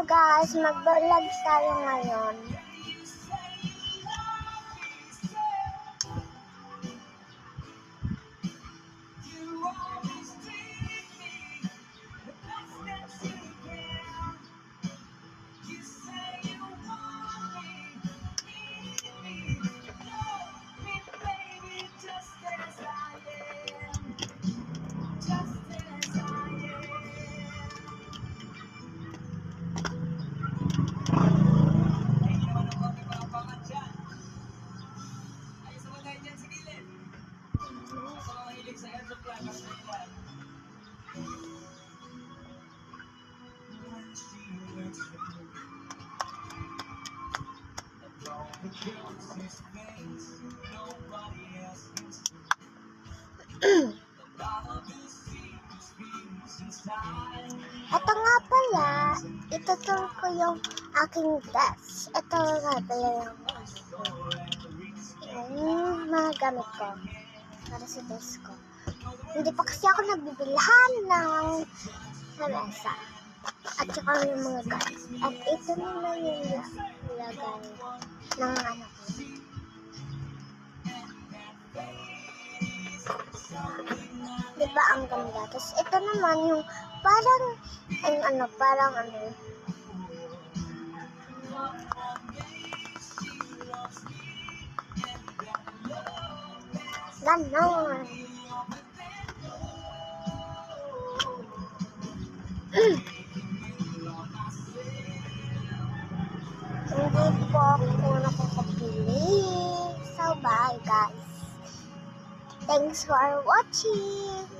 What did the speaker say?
guys, mag-vlog tayo ngayon. Ito nga pala, ituturo ko yung aking desk. Ito nga pala yung mga gamit ko para sa desk ko. Hindi pa kasi ako nabibilhan ng mesa at saka yung mga guys. At ito naman yung lagay ng anak ko. Diba ang ganda? Tapos ito naman yung parang ganon. Hindi po ako nakakapili. So bye guys. Thanks for watching.